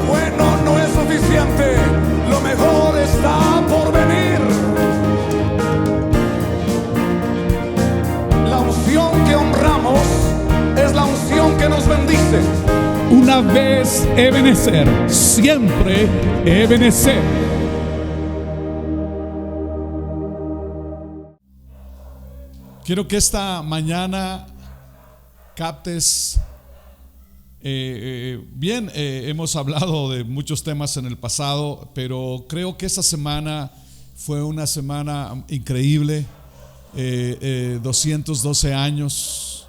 Bueno, no es suficiente, lo mejor está por venir. La unción que honramos es la unción que nos bendice. Una vez Ebenezer, siempre Ebenezer. Quiero que esta mañana captes bien. Hemos hablado de muchos temas en el pasado, pero creo que esta semana fue una semana increíble. 212 años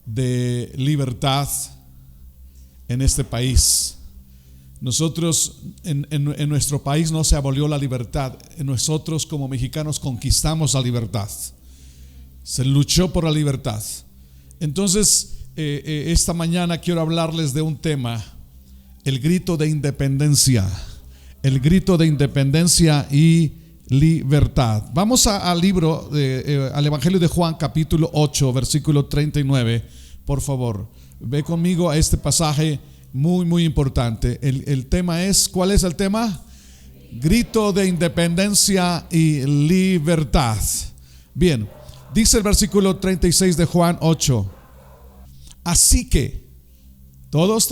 de libertad en este país. Nosotros en nuestro país no se abolió la libertad. Nosotros como mexicanos conquistamos la libertad. Se luchó por la libertad. Entonces esta mañana quiero hablarles de un tema: el grito de independencia. El grito de independencia y libertad. Vamos al libro al Evangelio de Juan, capítulo 8, versículo 39. Por favor, ve conmigo a este pasaje muy importante. El tema es, ¿cuál es el tema? Grito de independencia y libertad. Bien, dice el versículo 36 de Juan 8. Así que, todos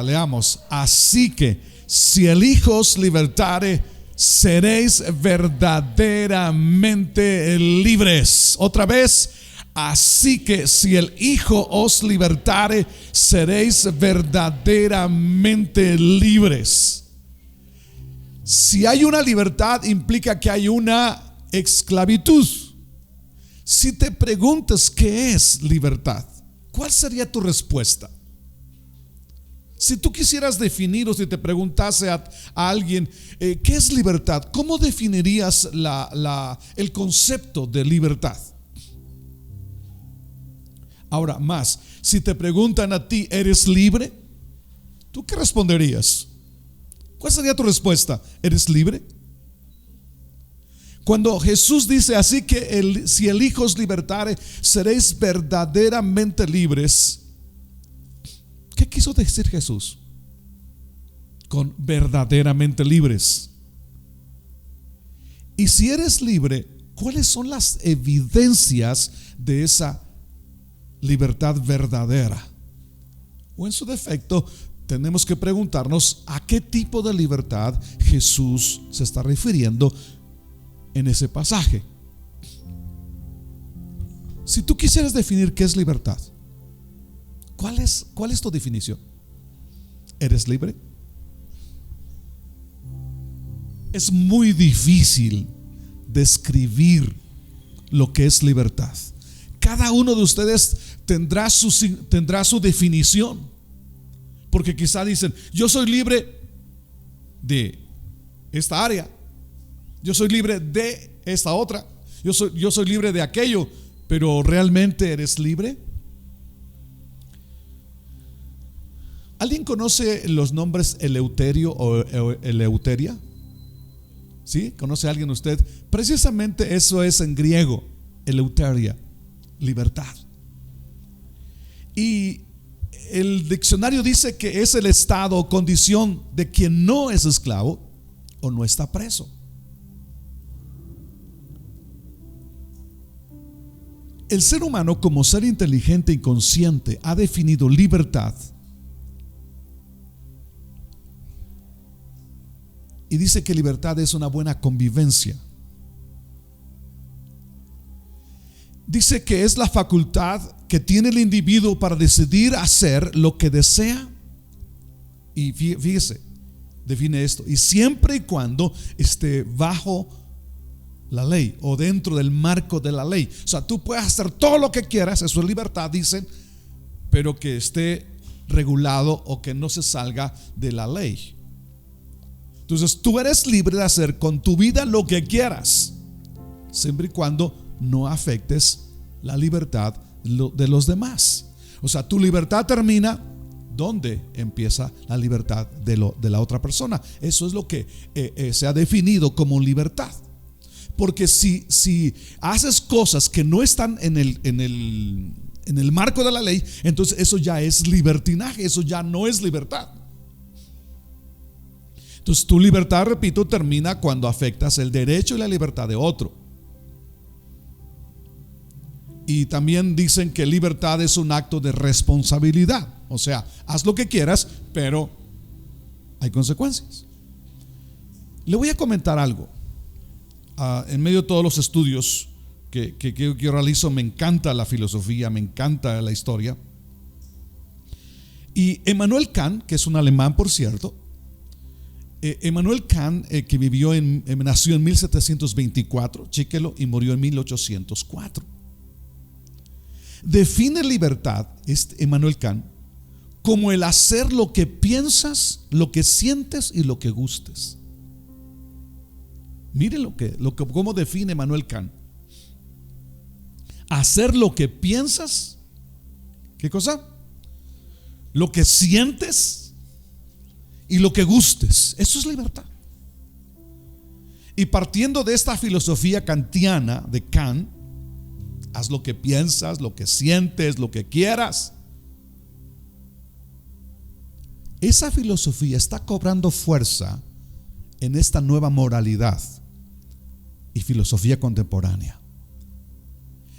leamos. Así que, si el Hijo os libertare, seréis verdaderamente libres. Otra vez. Así que si el Hijo os libertare, seréis verdaderamente libres. Si hay una libertad, implica que hay una esclavitud. Si te preguntas qué es libertad, ¿cuál sería tu respuesta? Si tú quisieras definir, o si te preguntase a alguien ¿qué es libertad? ¿Cómo definirías el concepto de libertad? Ahora más, si te preguntan a ti, ¿eres libre? ¿Tú qué responderías? ¿Cuál sería tu respuesta? ¿Eres libre? Cuando Jesús dice así que si el Hijo os libertare, seréis verdaderamente libres, ¿qué quiso decir Jesús con verdaderamente libres? Y si eres libre, ¿cuáles son las evidencias de esa libertad verdadera? O en su defecto, tenemos que preguntarnos a qué tipo de libertad Jesús se está refiriendo en ese pasaje. Si tú quisieras definir qué es libertad, ¿cuál es tu definición? ¿Eres libre? Es muy difícil describir lo que es libertad. Cada uno de ustedes tendrá su definición, porque quizá dicen: yo soy libre de esta área, yo soy libre de esta otra, yo soy libre de aquello. Pero ¿realmente eres libre? ¿Alguien conoce los nombres Eleuterio o Eleuteria? ¿Sí? ¿Conoce a alguien usted? Precisamente eso es en griego, Eleuteria, libertad. Y el diccionario dice que es el estado o condición de quien no es esclavo o no está preso. El ser humano, como ser inteligente y consciente, ha definido libertad y dice que libertad es una buena convivencia. Dice que es la facultad que tiene el individuo para decidir hacer lo que desea. Y fíjese, define esto: y siempre y cuando esté bajo la ley o dentro del marco de la ley. O sea, tú puedes hacer todo lo que quieras, eso es libertad, dicen, pero que esté regulado o que no se salga de la ley. Entonces tú eres libre de hacer con tu vida lo que quieras, siempre y cuando no afectes la libertad de los demás. O sea, tu libertad termina donde empieza la libertad de la otra persona. Eso es lo que se ha definido como libertad. Porque si haces cosas que no están en en el marco de la ley, entonces eso ya es libertinaje, eso ya no es libertad. Entonces tu libertad, repito, termina cuando afectas el derecho y la libertad de otro. Y también dicen que libertad es un acto de responsabilidad. O sea, haz lo que quieras, pero hay consecuencias. Le voy a comentar algo. En medio de todos los estudios que yo realizo, me encanta la filosofía, me encanta la historia. Y Immanuel Kant, que es un alemán, por cierto, Immanuel Kant, que nació en 1724, chéquelo, y murió en 1804. Define libertad, Immanuel Kant, como el hacer lo que piensas, lo que sientes y lo que gustes. Miren cómo define Immanuel Kant. Hacer lo que piensas, ¿qué cosa? Lo que sientes y lo que gustes. Eso es libertad. Y partiendo de esta filosofía kantiana de Kant, haz lo que piensas, lo que sientes, lo que quieras. Esa filosofía está cobrando fuerza en esta nueva moralidad y filosofía contemporánea.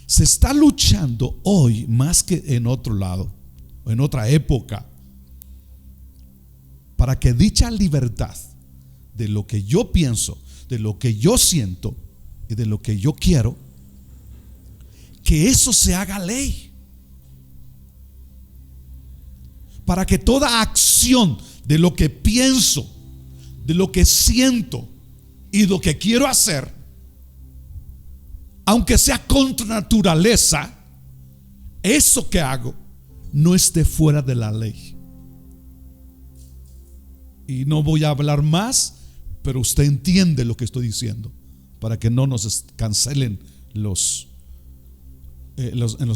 Se está luchando hoy más que en otro lado o en otra época para que dicha libertad de lo que yo pienso, de lo que yo siento y de lo que yo quiero, que eso se haga ley. Para que toda acción de lo que pienso, de lo que siento y lo que quiero hacer, aunque sea contra naturaleza, eso que hago no esté fuera de la ley. Y no voy a hablar más, pero usted entiende lo que estoy diciendo, para que no nos cancelen en los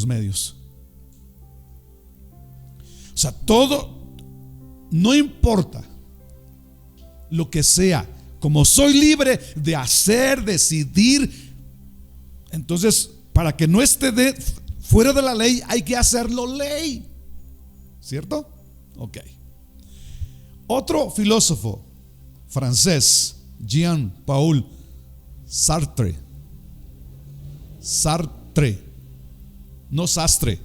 medios. O sea, todo, no importa lo que sea, como soy libre de hacer, decidir, entonces para que no esté fuera de la ley, hay que hacerlo ley, ¿cierto? Ok. Otro filósofo francés, Jean-Paul Sartre, no Sastre,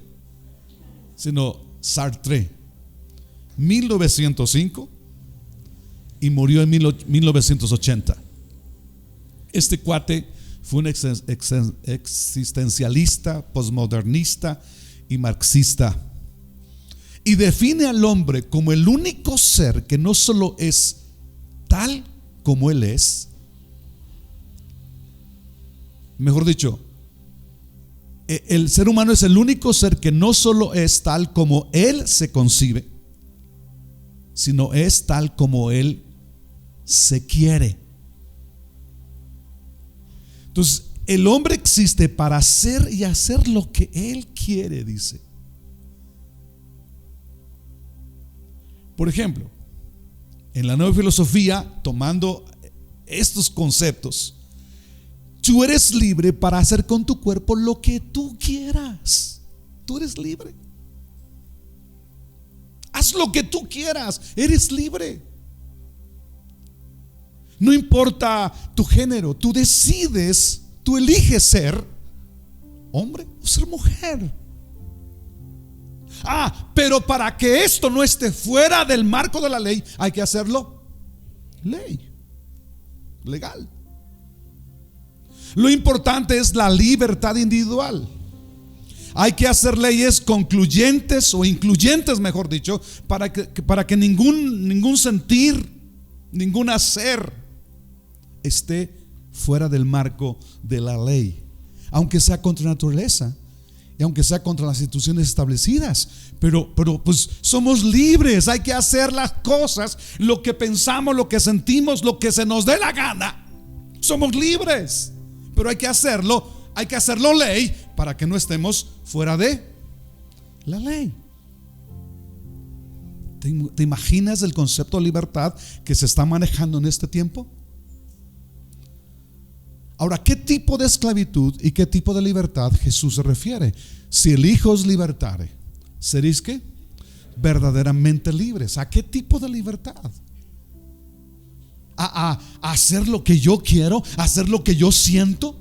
sino Sartre, 1905 y murió en 1980. Este cuate fue un existencialista, posmodernista y marxista, y define al hombre como el único ser que no solo es tal como él es, mejor dicho, el ser humano es el único ser que no solo es tal como él se concibe, sino es tal como él se quiere. Entonces, el hombre existe para hacer y hacer lo que él quiere, dice. Por ejemplo, en la nueva filosofía, tomando estos conceptos, tú eres libre para hacer con tu cuerpo lo que tú quieras. Tú eres libre. Haz lo que tú quieras, eres libre. No importa tu género, tú decides, tú eliges ser hombre o ser mujer. Pero para que esto no esté fuera del marco de la ley, hay que hacerlo ley, legal. Lo importante es la libertad individual. Hay que hacer leyes concluyentes o incluyentes, mejor dicho, para que ningún sentir, ningún hacer esté fuera del marco de la ley, aunque sea contra naturaleza y aunque sea contra las instituciones establecidas. Pero pues somos libres, hay que hacer las cosas, lo que pensamos, lo que sentimos, lo que se nos dé la gana. Somos libres, pero hay que hacerlo ley para que no estemos fuera de la ley. ¿Te imaginas el concepto de libertad que se está manejando en este tiempo? Ahora, ¿qué tipo de esclavitud y qué tipo de libertad Jesús se refiere? Si el Hijo os libertare, ¿seréis qué? Verdaderamente libres. ¿A qué tipo de libertad? ¿A hacer lo que yo quiero? ¿A hacer lo que yo siento?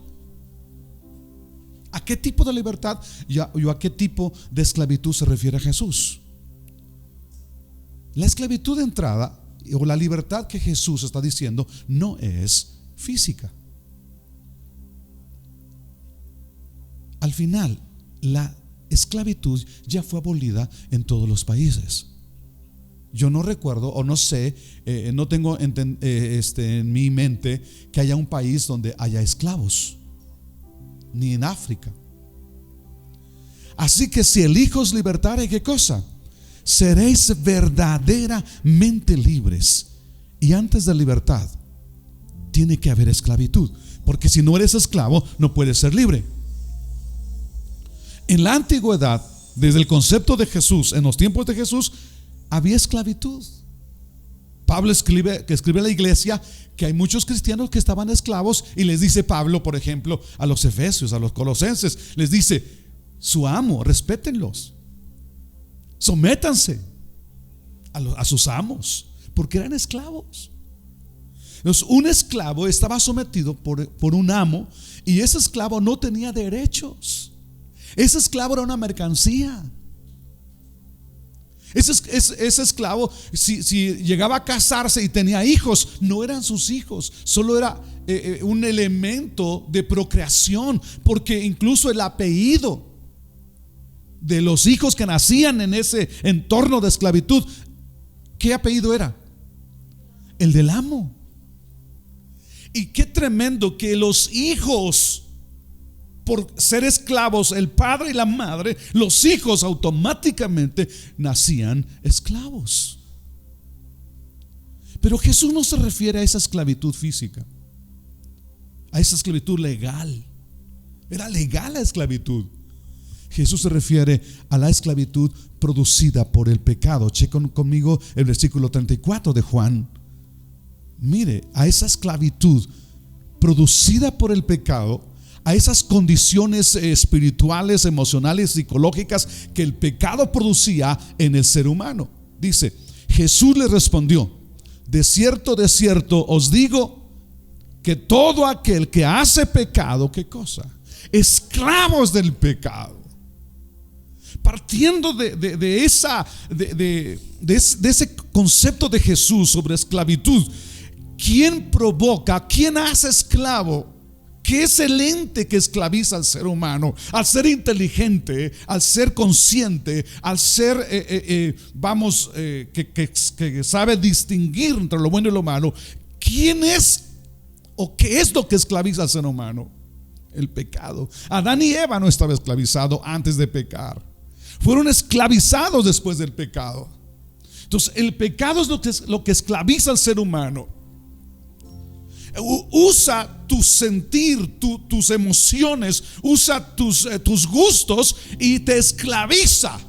¿A qué tipo de libertad o a qué tipo de esclavitud se refiere Jesús? La esclavitud de entrada o la libertad que Jesús está diciendo no es física. Al final, la esclavitud ya fue abolida en todos los países. Yo no recuerdo o no sé, no tengo en mi mente que haya un país donde haya esclavos, ni en África. Así que si el Hijo os libertare, ¿qué cosa? Seréis verdaderamente libres. Y antes de libertad tiene que haber esclavitud, porque si no eres esclavo no puedes ser libre. En la antigüedad, desde el concepto de Jesús, en los tiempos de Jesús, había esclavitud. Pablo escribe a la iglesia que hay muchos cristianos que estaban esclavos, y les dice Pablo, por ejemplo, a los efesios, a los colosenses, les dice: su amo, respétenlos, sométanse a sus amos, porque eran esclavos. Entonces, un esclavo estaba sometido por un amo, y ese esclavo no tenía derechos. Ese esclavo era una mercancía. Ese esclavo, si llegaba a casarse y tenía hijos, no eran sus hijos, solo era un elemento de procreación, porque incluso el apellido de los hijos que nacían en ese entorno de esclavitud, ¿qué apellido era? El del amo. Y qué tremendo que los hijos, por ser esclavos, el padre y la madre, los hijos automáticamente nacían esclavos. Pero Jesús no se refiere a esa esclavitud física, a esa esclavitud legal. Era legal la esclavitud. Jesús se refiere a la esclavitud producida por el pecado. Chequen conmigo el versículo 34 de Juan. Mire, a esa esclavitud producida por el pecado, a esas condiciones espirituales, emocionales, psicológicas que el pecado producía en el ser humano. Dice: Jesús le respondió: de cierto os digo que todo aquel que hace pecado, ¿qué cosa? Esclavos del pecado. Partiendo de ese concepto de Jesús sobre esclavitud, ¿quién provoca, quién hace esclavo? ¿Qué es el ente que esclaviza al ser humano? Al ser inteligente, al ser consciente, al ser, que sabe distinguir entre lo bueno y lo malo. ¿Quién es o qué es lo que esclaviza al ser humano? El pecado. Adán y Eva no estaban esclavizados antes de pecar. Fueron esclavizados después del pecado. Entonces, el pecado es lo que esclaviza al ser humano. Usa tu sentir, tus emociones, usa tus gustos y te esclaviza.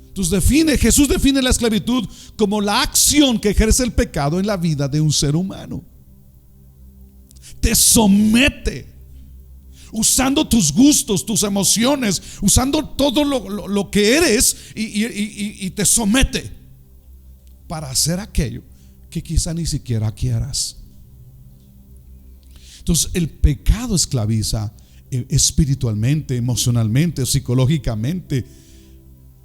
Entonces Jesús define la esclavitud como la acción que ejerce el pecado en la vida de un ser humano. Te somete, usando tus gustos, tus emociones, usando todo lo que eres, y te somete para hacer aquello que quizá ni siquiera quieras. Entonces el pecado esclaviza espiritualmente, emocionalmente, psicológicamente.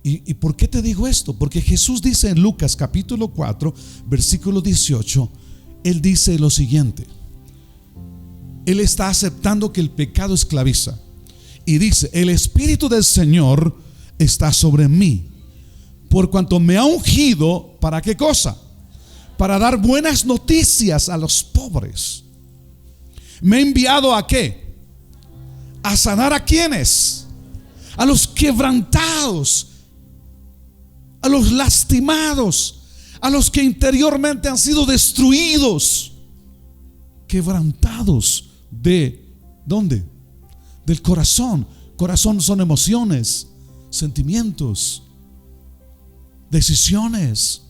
¿Y por qué te digo esto? Porque Jesús dice en Lucas capítulo 4 versículo 18, Él dice lo siguiente. Él está aceptando que el pecado esclaviza y dice: el Espíritu del Señor está sobre mí, por cuanto me ha ungido. ¿Para qué cosa? Para dar buenas noticias a los pobres. Me ha enviado ¿a qué? A sanar ¿a quiénes? A los quebrantados, a los lastimados, a los que interiormente han sido destruidos. Quebrantados de ¿dónde? Del corazón. Corazón son emociones, sentimientos, decisiones.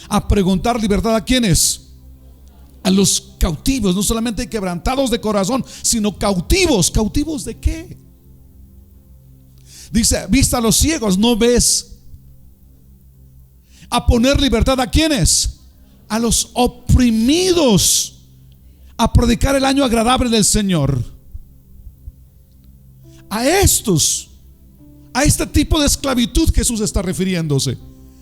A preguntar libertad ¿a quiénes? a los cautivos, no solamente quebrantados de corazón, sino cautivos. ¿Cautivos de qué? Dice, vista a los ciegos, ¿no ves? A poner libertad ¿a quiénes? A los oprimidos, a predicar el año agradable del Señor. A estos, a este tipo de esclavitud Jesús está refiriéndose.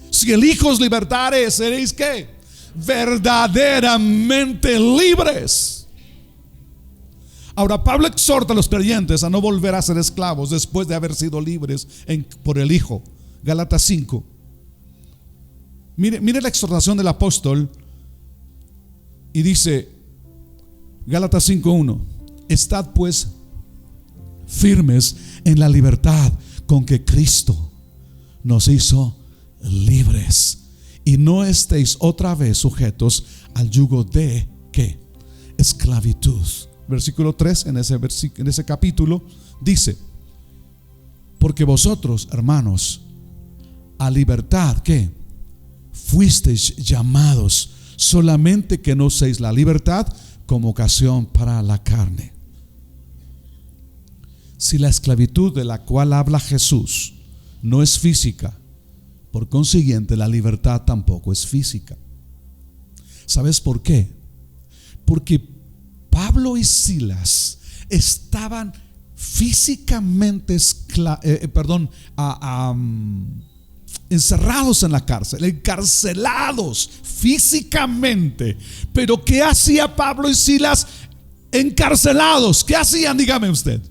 Si el Hijo os libertare, seréis ¿qué? Verdaderamente libres. Ahora Pablo exhorta a los creyentes a no volver a ser esclavos después de haber sido libres por el Hijo. Gálatas 5. Mire la exhortación del apóstol. Y dice Gálatas 5:1: estad pues firmes en la libertad con que Cristo nos hizo libres, y no estéis otra vez sujetos al yugo de ¿qué? Esclavitud. Versículo 3 en ese capítulo dice: porque vosotros, hermanos, a libertad ¿qué? Fuisteis llamados, solamente que no uséis la libertad como ocasión para la carne. Si la esclavitud de la cual habla Jesús no es física, por consiguiente la libertad tampoco es física. ¿Sabes por qué? Porque Pablo y Silas estaban físicamente encerrados en la cárcel, encarcelados físicamente. Pero ¿qué hacía Pablo y Silas encarcelados? ¿Qué hacían? Dígame usted.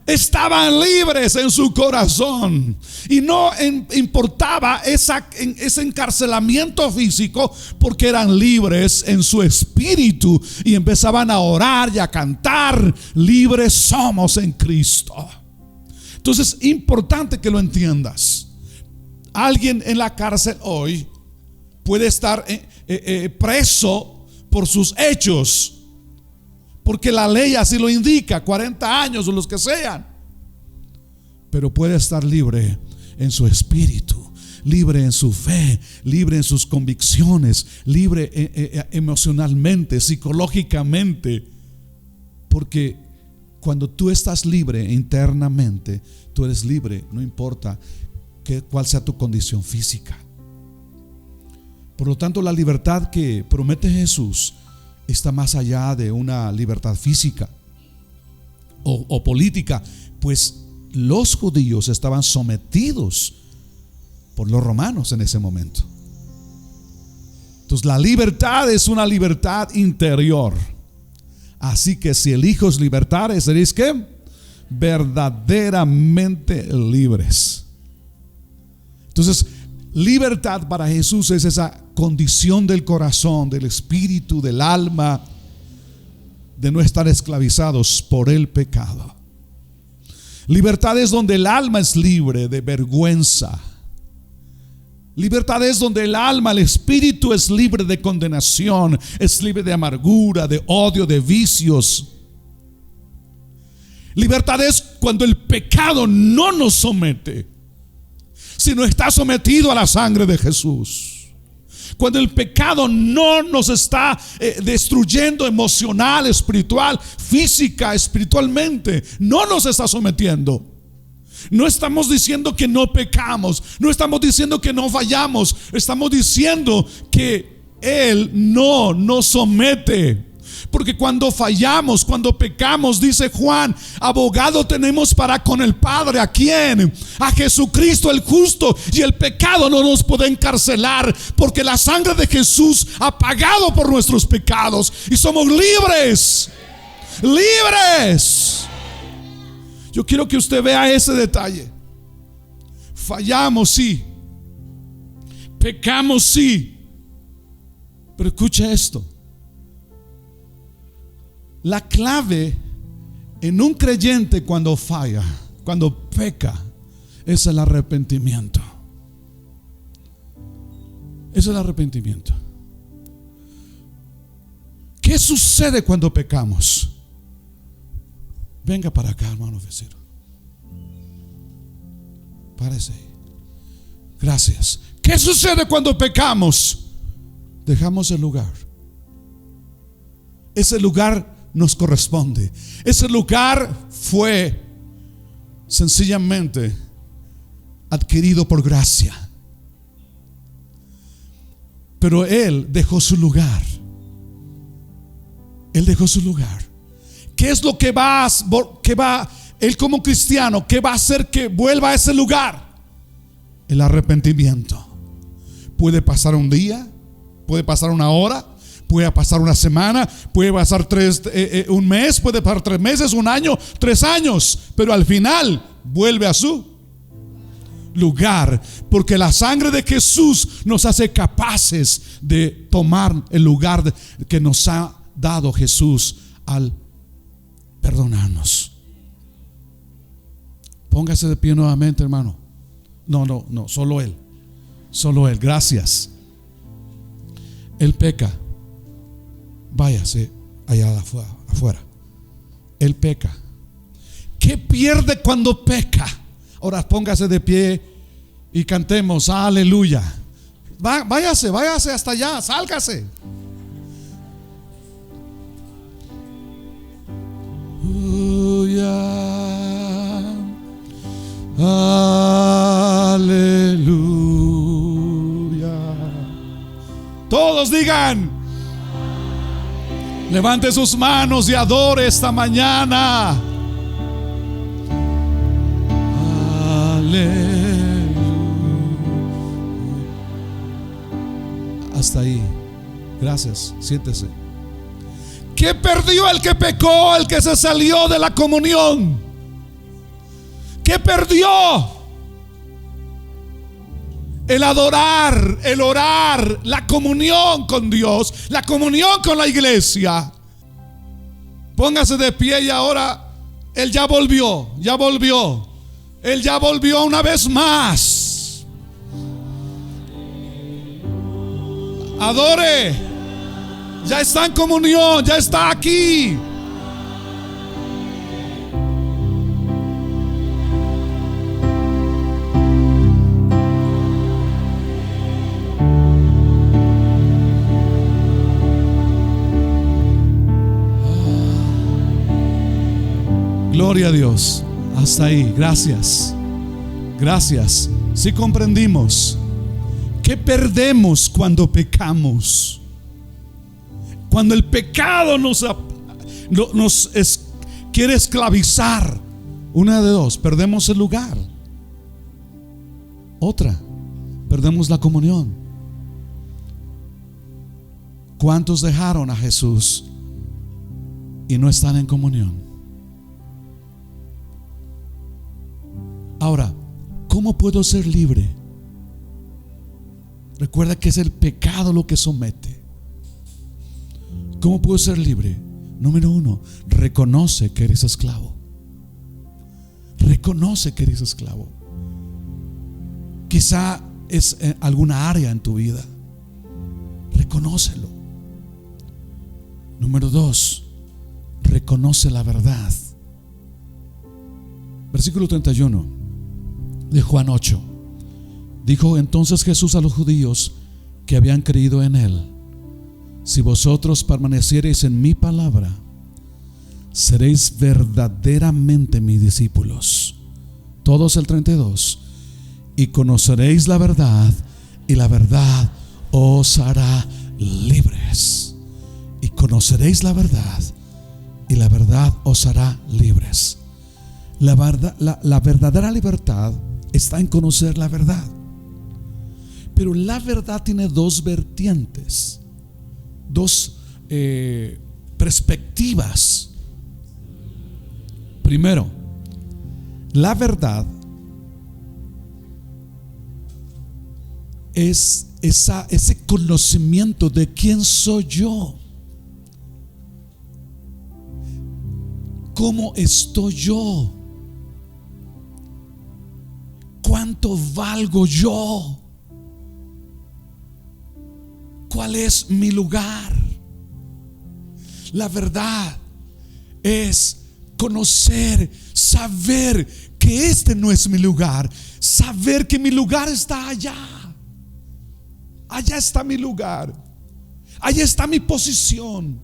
Estaban libres en su corazón, y no importaba ese encarcelamiento físico, porque eran libres en su espíritu y empezaban a orar y a cantar: libres somos en Cristo. Entonces, importante que lo entiendas. Alguien en la cárcel hoy puede estar preso por sus hechos, porque la ley así lo indica, 40 años o los que sean. Pero puede estar libre en su espíritu, libre en su fe, libre en sus convicciones, libre emocionalmente, psicológicamente. Porque cuando tú estás libre internamente, tú eres libre, no importa cuál sea tu condición física. Por lo tanto, la libertad que promete Jesús está más allá de una libertad física o política, pues los judíos estaban sometidos por los romanos en ese momento. Entonces la libertad es una libertad interior. Así que si el Hijo os libertare, seréis ¿qué? Verdaderamente libres. Entonces, libertad para Jesús es esa condición del corazón, del espíritu, del alma, de no estar esclavizados por el pecado. Libertad es donde el alma es libre de vergüenza. Libertad es donde el alma, el espíritu es libre de condenación, es libre de amargura, de odio, de vicios. Libertad es cuando el pecado no nos somete, sino está sometido a la sangre de Jesús. Cuando el pecado no nos está destruyendo emocional, espiritual, física, espiritualmente, no nos está sometiendo. No estamos diciendo que no pecamos, no estamos diciendo que no fallamos, estamos diciendo que Él no nos somete. Porque cuando fallamos, cuando pecamos, dice Juan, abogado tenemos para con el Padre. ¿A quién? A Jesucristo el justo. Y el pecado no nos puede encarcelar, porque la sangre de Jesús ha pagado por nuestros pecados y somos libres. Libres. Yo quiero que usted vea ese detalle. Fallamos, sí. Pecamos, sí. Pero escuche esto. La clave en un creyente cuando falla, cuando peca, es el arrepentimiento. Es el arrepentimiento. ¿Qué sucede cuando pecamos? Venga para acá, hermano vecino. Párese. Gracias. ¿Qué sucede cuando pecamos? Dejamos el lugar ese lugar nos corresponde. Ese lugar fue sencillamente adquirido por gracia. Pero Él dejó su lugar. Él dejó su lugar. ¿Qué es lo que va Él como cristiano, qué va a hacer que vuelva a ese lugar? El arrepentimiento. Puede pasar un día, puede pasar una hora, puede pasar una semana, puede pasar un mes, puede pasar 3 meses, un año, 3 años, pero al final vuelve a su lugar, porque la sangre de Jesús nos hace capaces de tomar el lugar que nos ha dado Jesús al perdonarnos. Póngase de pie nuevamente, hermano. No, solo Él. Solo Él, gracias. Él peca. Váyase allá afuera. Él peca. ¿Qué pierde cuando peca? Ahora póngase de pie y cantemos aleluya. Váyase hasta allá, sálgase. Aleluya. Todos digan. Levante sus manos y adore esta mañana. Aleluya. Hasta ahí. Gracias. Siéntese. ¿Qué perdió el que pecó, el que se salió de la comunión? ¿Qué perdió? El adorar, el orar, la comunión con Dios, la comunión con la iglesia. Póngase de pie y ahora Él ya volvió. Él ya volvió una vez más. Adore. Ya está en comunión, ya está aquí. Gloria a Dios. Hasta ahí, gracias. Gracias. Si comprendimos que perdemos cuando pecamos. Cuando el pecado quiere esclavizar, una de dos: perdemos el lugar. Otra, perdemos la comunión. ¿Cuántos dejaron a Jesús y no están en comunión? Ahora, ¿cómo puedo ser libre? Recuerda que es el pecado lo que somete. ¿Cómo puedo ser libre? Número 1, reconoce que eres esclavo. Reconoce que eres esclavo. Quizá es alguna área en tu vida. Reconócelo. Número 2, reconoce la verdad. Versículo 31 de Juan 8. Dijo entonces Jesús a los judíos que habían creído en Él: si vosotros permaneciereis en mi palabra, seréis verdaderamente mis discípulos. Todos el 32. Y conoceréis la verdad, y la verdad os hará libres. Y conoceréis la verdad, y la verdad os hará libres. La verdadera libertad está en conocer la verdad. Pero la verdad tiene 2 vertientes, 2 perspectivas. Primero, la verdad es ese conocimiento de quién soy yo, cómo estoy yo, cuánto valgo yo, cuál es mi lugar. La verdad es conocer, saber que este no es mi lugar, saber que mi lugar está allá. Allá está mi lugar, allá está mi posición.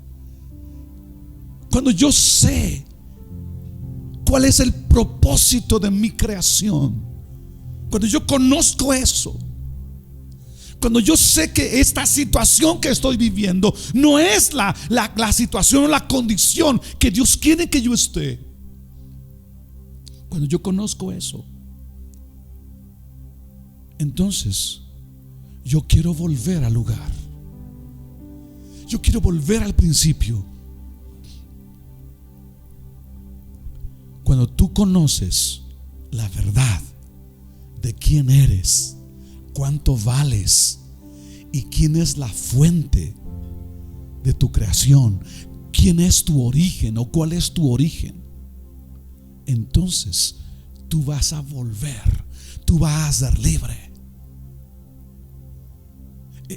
cuando yo sé cuál es el propósito de mi creación, cuando yo conozco eso, cuando yo sé que esta situación que estoy viviendo no es la situación o la condición que Dios quiere que yo esté, cuando yo conozco eso, entonces yo quiero volver al lugar. Yo quiero volver al principio. Cuando tú conoces la verdad de quién eres, cuánto vales y quién es la fuente de tu creación, quién es tu origen o cuál es tu origen, entonces tú vas a volver, tú vas a ser libre.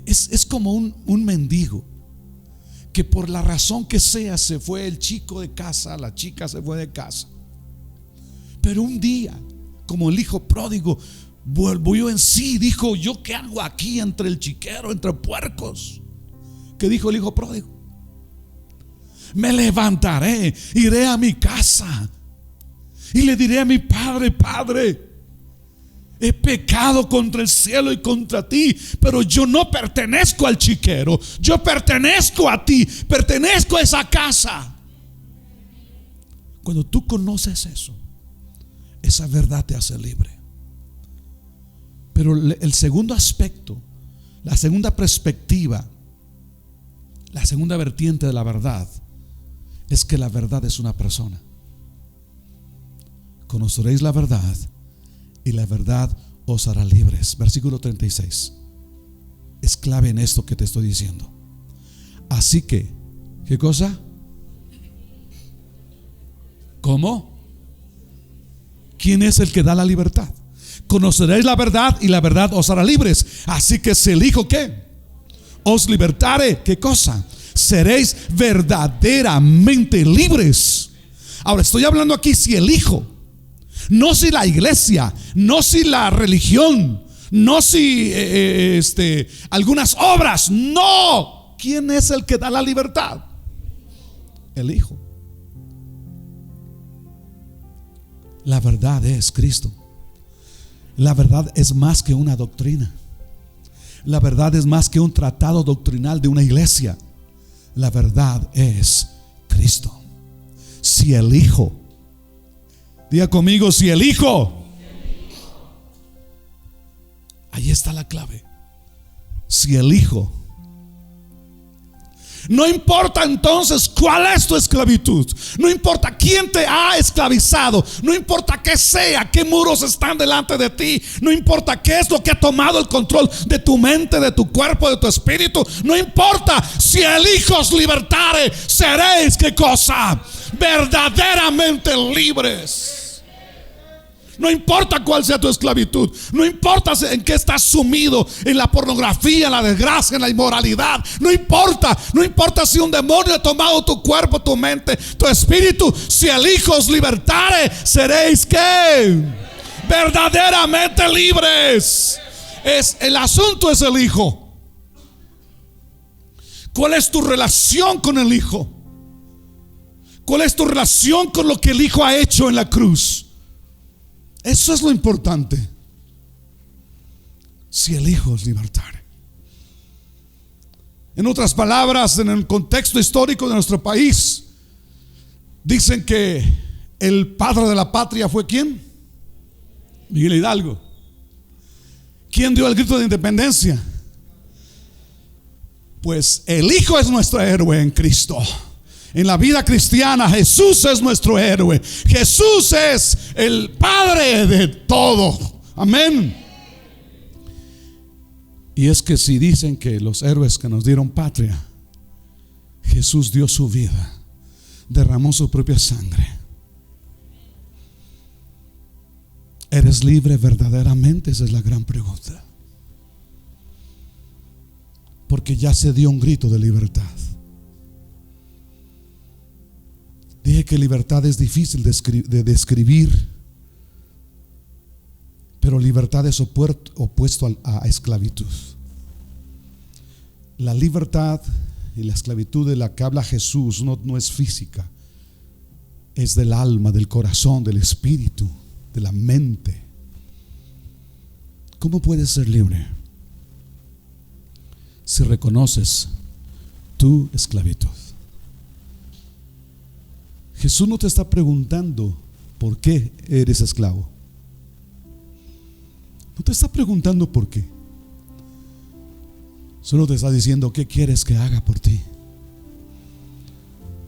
Es como un mendigo que por la razón que sea se fue el chico de casa, la chica se fue de casa, pero un día, como el hijo pródigo, volvió en sí, dijo: ¿yo qué hago aquí entre el chiquero, entre puercos? ¿Qué dijo el hijo pródigo? Me levantaré, iré a mi casa y le diré a mi padre: Padre, he pecado contra el cielo y contra ti, pero yo no pertenezco al chiquero, yo pertenezco a ti, pertenezco a esa casa. Cuando tú conoces eso, esa verdad te hace libre. Pero el segundo aspecto, la segunda perspectiva, la segunda vertiente de la verdad, es que la verdad es una persona. Conoceréis la verdad y la verdad os hará libres. Versículo 36. Es clave en esto que te estoy diciendo. Así que, ¿qué cosa? ¿Cómo? ¿Quién es el que da la libertad? Conoceréis la verdad y la verdad os hará libres. Así que si el Hijo, ¿qué? Os libertare, ¿qué cosa? Seréis verdaderamente libres. Ahora estoy hablando aquí si el Hijo, no si la iglesia, no si la religión, no si algunas obras. No. ¿Quién es el que da la libertad? El Hijo. La verdad es Cristo. La verdad es más que una doctrina. La verdad es más que un tratado doctrinal de una iglesia. La verdad es Cristo. Si el Hijo, diga conmigo, si el Hijo, ahí está la clave. Si el Hijo, no importa entonces cuál es tu esclavitud, no importa quién te ha esclavizado, no importa qué sea, qué muros están delante de ti, no importa qué es lo que ha tomado el control de tu mente, de tu cuerpo, de tu espíritu, no importa, si el Hijo os libertare, seréis, ¿qué cosa? Verdaderamente libres. No importa cuál sea tu esclavitud, no importa en qué estás sumido, en la pornografía, en la desgracia, en la inmoralidad. No importa si un demonio ha tomado tu cuerpo, tu mente, tu espíritu. Si el Hijo os libertare, seréis ¿qué? Verdaderamente libres. El asunto es el Hijo. ¿Cuál es tu relación con el Hijo? ¿Cuál es tu relación con lo que el Hijo ha hecho en la cruz? Eso es lo importante. Si el Hijo os libertare. En otras palabras, en el contexto histórico de nuestro país, dicen que el padre de la patria fue ¿quién? Miguel Hidalgo. ¿Quién dio el grito de independencia? Pues el Hijo es nuestro héroe en Cristo. En la vida cristiana, Jesús es nuestro héroe. Jesús es el Padre de todo. Amén. Y es que si dicen que los héroes que nos dieron patria, Jesús dio su vida, derramó su propia sangre. ¿Eres libre verdaderamente? Esa es la gran pregunta. Porque ya se dio un grito de libertad. Dije que libertad es difícil de describir, pero libertad es opuesto a esclavitud. La libertad y la esclavitud de la que habla Jesús no es física, es del alma, del corazón, del espíritu, de la mente. ¿Cómo puedes ser libre? Si reconoces tu esclavitud. Jesús no te está preguntando por qué eres esclavo. No te está preguntando por qué. Solo te está diciendo qué quieres que haga por ti.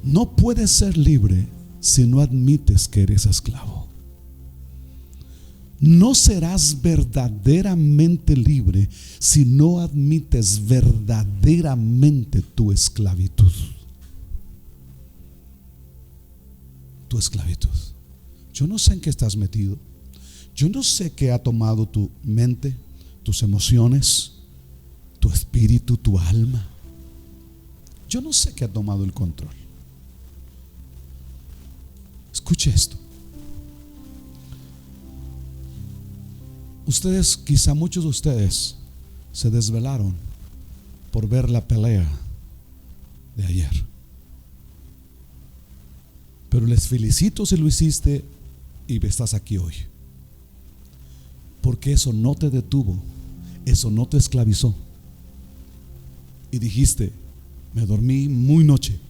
No puedes ser libre si no admites que eres esclavo. No serás verdaderamente libre si no admites verdaderamente tu esclavitud. Tu esclavitud. Yo no sé en qué estás metido. Yo no sé qué ha tomado tu mente, tus emociones, tu espíritu, tu alma. Yo no sé qué ha tomado el control. Escuche esto. Ustedes, quizá muchos de ustedes se desvelaron por ver la pelea de ayer. Pero les felicito si lo hiciste y estás aquí hoy. Porque eso no te detuvo, eso no te esclavizó. Y dijiste, me dormí muy noche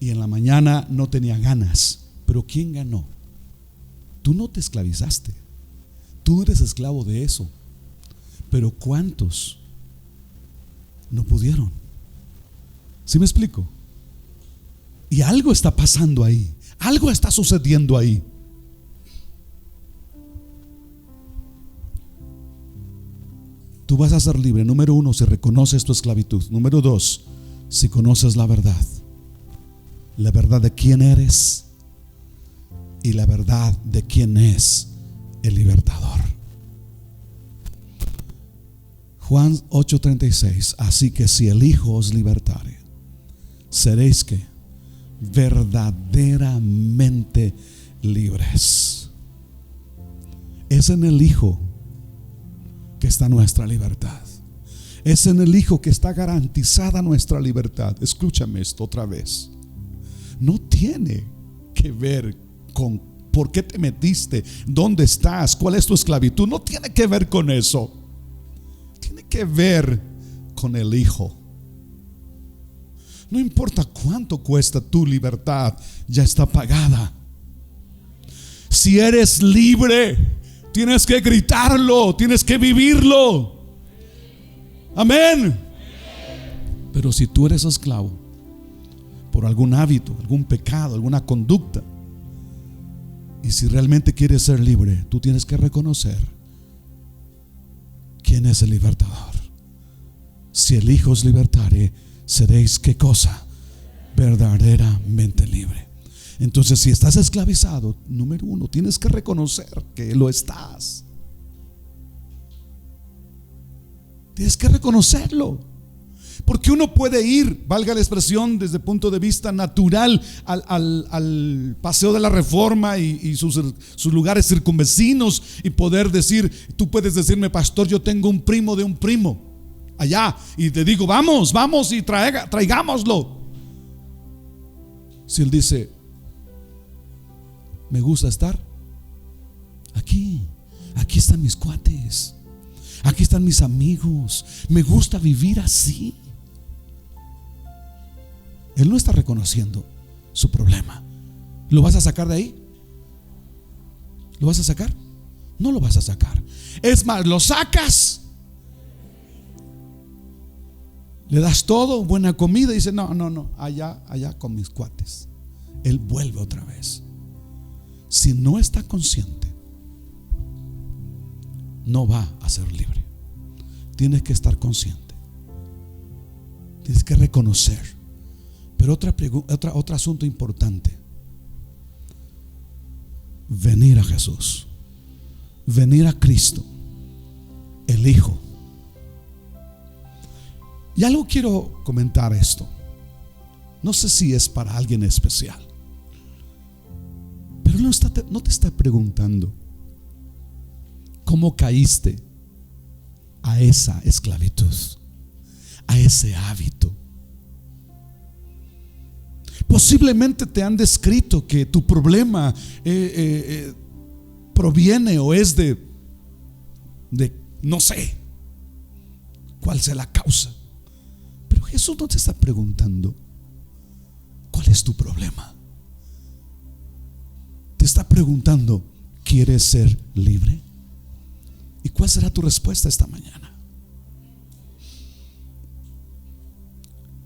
y en la mañana no tenía ganas. Pero ¿quién ganó? Tú no te esclavizaste. Tú eres esclavo de eso. Pero ¿cuántos no pudieron? ¿Sí me explico? Y algo está pasando ahí. Algo está sucediendo ahí. Tú vas a ser libre. Número 1, si reconoces tu esclavitud. Número 2, si conoces la verdad. La verdad de quién eres y la verdad de quién es el libertador. Juan 8:36. Así que si el Hijo os libertare, seréis que verdaderamente libres. Es en el Hijo que está nuestra libertad. Es en el Hijo que está garantizada nuestra libertad. Escúchame esto otra vez. No tiene que ver con por qué te metiste, dónde estás, cuál es tu esclavitud. No tiene que ver con eso. Tiene que ver con el Hijo. No importa cuánto cuesta tu libertad, ya está pagada. Si eres libre, tienes que gritarlo, tienes que vivirlo. Amén. Pero si tú eres esclavo por algún hábito, algún pecado, alguna conducta, y si realmente quieres ser libre, tú tienes que reconocer quién es el libertador. Si el Hijo os libertare, seréis ¿qué cosa? Verdaderamente libre. Entonces, si estás esclavizado, número 1, tienes que reconocer que lo estás. Tienes que reconocerlo. Porque uno puede ir, valga la expresión, desde el punto de vista natural al Paseo de la Reforma y sus lugares circunvecinos, y poder decir, tú puedes decirme, pastor, yo tengo un primo de un primo allá, y te digo, vamos y traigámoslo. Si él dice, me gusta estar aquí están mis cuates, aquí están mis amigos, me gusta vivir así. Él no está reconociendo su problema. ¿Lo vas a sacar de ahí? ¿Lo vas a sacar? No lo vas a sacar. Es más, lo sacas, le das todo, buena comida, y dice, no, allá con mis cuates. Él vuelve otra vez. Si no está consciente, no va a ser libre. Tienes que estar consciente. Tienes que reconocer. Pero otro asunto importante: venir a Jesús, venir a Cristo, el Hijo. Y algo quiero comentar esto. No sé si es para alguien especial, pero no te está preguntando cómo caíste a esa esclavitud, a ese hábito. Posiblemente te han descrito que tu problema proviene o es de no sé cuál sea la causa. Pero Jesús no te está preguntando cuál es tu problema. Te está preguntando: ¿quieres ser libre? ¿Y cuál será tu respuesta esta mañana?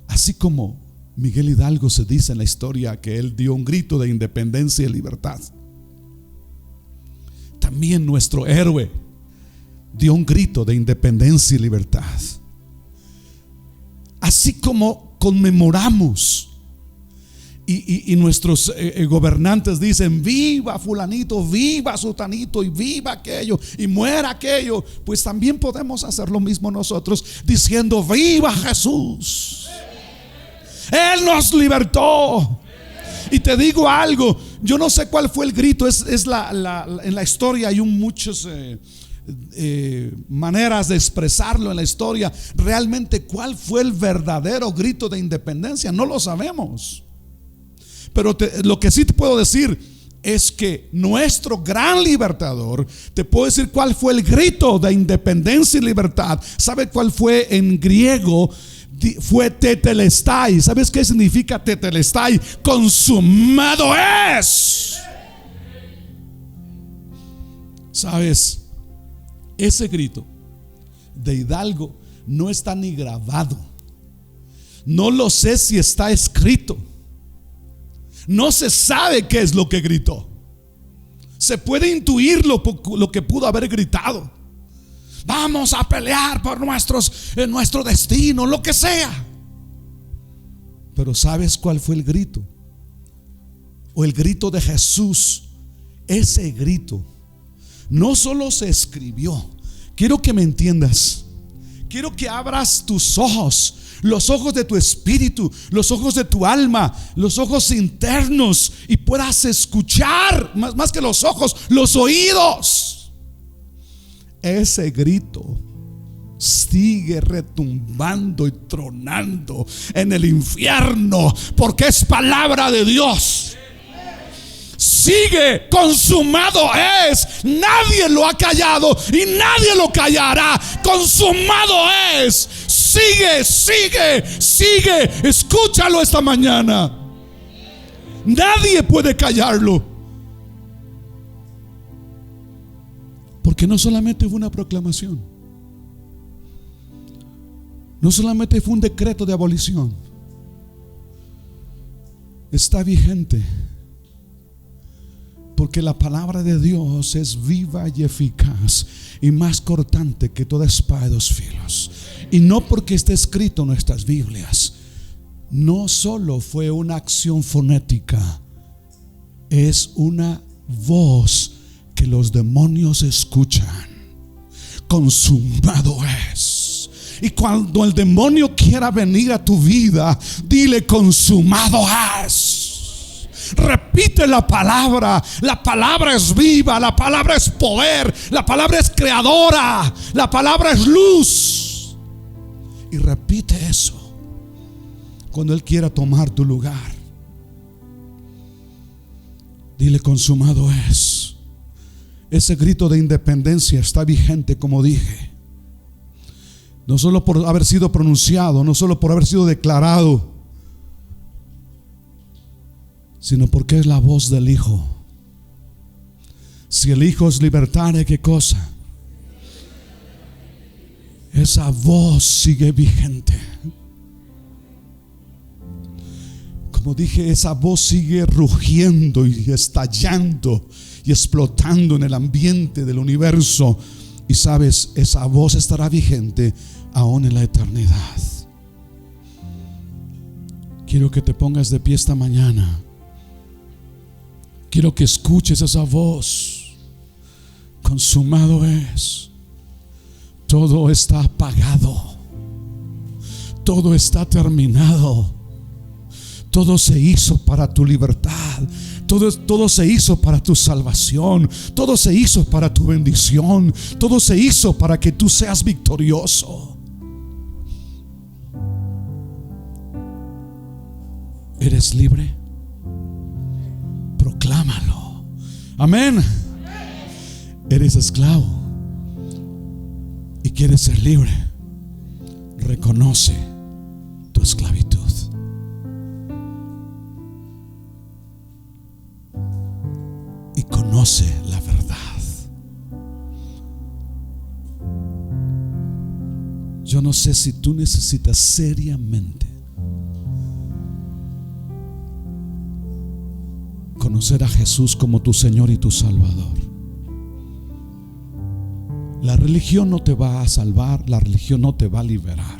Así como Miguel Hidalgo se dice en la historia que él dio un grito de independencia y libertad, también nuestro héroe dio un grito de independencia y libertad. Así como conmemoramos y nuestros gobernantes dicen: viva fulanito, viva sutanito, y viva aquello, y muera aquello, pues también podemos hacer lo mismo nosotros, diciendo: viva Jesús, Él nos libertó. Y te digo algo, yo no sé cuál fue el grito. En la historia hay muchas maneras de expresarlo en la historia. Realmente cuál fue el verdadero grito de independencia no lo sabemos. Pero lo que sí te puedo decir es que nuestro gran libertador, te puedo decir cuál fue el grito de independencia y libertad. ¿Sabe cuál fue en griego? Fue tetelestai. ¿Sabes qué significa tetelestai? Consumado es. ¿Sabes? Ese grito de Hidalgo no está ni grabado. No lo sé si está escrito. No se sabe qué es lo que gritó. Se puede intuir lo que pudo haber gritado. Vamos a pelear por nuestro destino, lo que sea. Pero ¿sabes cuál fue el grito? O el grito de Jesús. Ese grito no solo se escribió. Quiero que me entiendas. Quiero que abras tus ojos, los ojos de tu espíritu, los ojos de tu alma, los ojos internos, y puedas escuchar, más que los ojos, los oídos. Ese grito sigue retumbando y tronando en el infierno, porque es palabra de Dios. Sigue, consumado es. Nadie lo ha callado y nadie lo callará. Consumado es. Sigue, sigue, sigue. Escúchalo esta mañana. Nadie puede callarlo, porque no solamente fue una proclamación, no solamente fue un decreto de abolición, está vigente. Porque la palabra de Dios es viva y eficaz y más cortante que toda espada de dos filos. Y no porque esté escrito en nuestras Biblias. No solo fue una acción fonética, es una voz que los demonios escuchan. Consumado es. Y cuando el demonio quiera venir a tu vida, dile: consumado es. Repite la palabra. La palabra es viva, la palabra es poder, la palabra es creadora, la palabra es luz. Y repite eso cuando Él quiera tomar tu lugar. Dile: consumado es. Ese grito de independencia está vigente, como dije, no solo por haber sido pronunciado, no solo por haber sido declarado, sino porque es la voz del Hijo. Si el Hijo os libertare, ¿qué cosa? Esa voz sigue vigente. Como dije, esa voz sigue rugiendo y estallando y explotando en el ambiente del universo. Y sabes, esa voz estará vigente aún en la eternidad. Quiero que te pongas de pie esta mañana. Quiero que escuches esa voz. Consumado es. Todo está apagado. Todo está terminado. Todo se hizo para tu libertad. Todo se hizo para tu salvación. Todo se hizo para tu bendición. Todo se hizo para que tú seas victorioso. ¿Eres libre? Clámalo. Amén. Eres esclavo y quieres ser libre. Reconoce tu esclavitud. Y conoce la verdad. Yo no sé si tú necesitas seriamente conocer a Jesús como tu Señor y tu Salvador. La religión no te va a salvar, la religión no te va a liberar.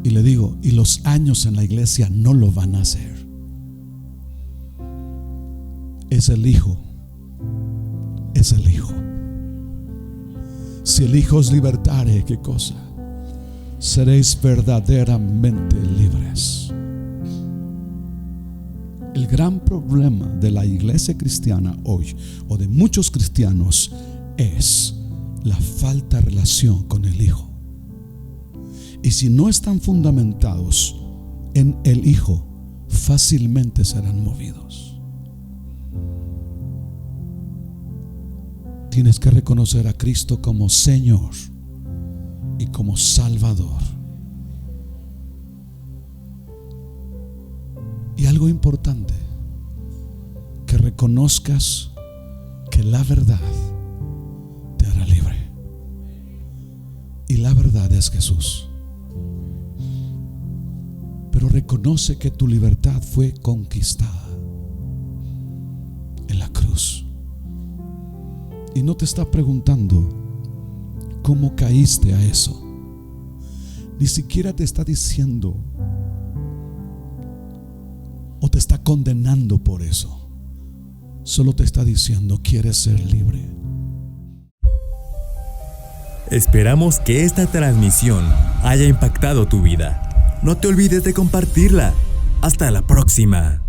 Y le digo, y los años en la iglesia no lo van a hacer. Es el Hijo. Es el Hijo. Si el Hijo os libertare, ¿qué cosa? Seréis verdaderamente libres. El gran problema de la iglesia cristiana hoy, o de muchos cristianos, es la falta de relación con el Hijo. Y si no están fundamentados en el Hijo, fácilmente serán movidos. Tienes que reconocer a Cristo como Señor y como Salvador. Y algo importante, que reconozcas que la verdad te hará libre. Y la verdad es Jesús. Pero reconoce que tu libertad fue conquistada en la cruz. Y no te está preguntando cómo caíste a eso. Ni siquiera te está diciendo o te está condenando por eso. Solo te está diciendo: ¿quieres ser libre? Esperamos que esta transmisión haya impactado tu vida. No te olvides de compartirla. Hasta la próxima.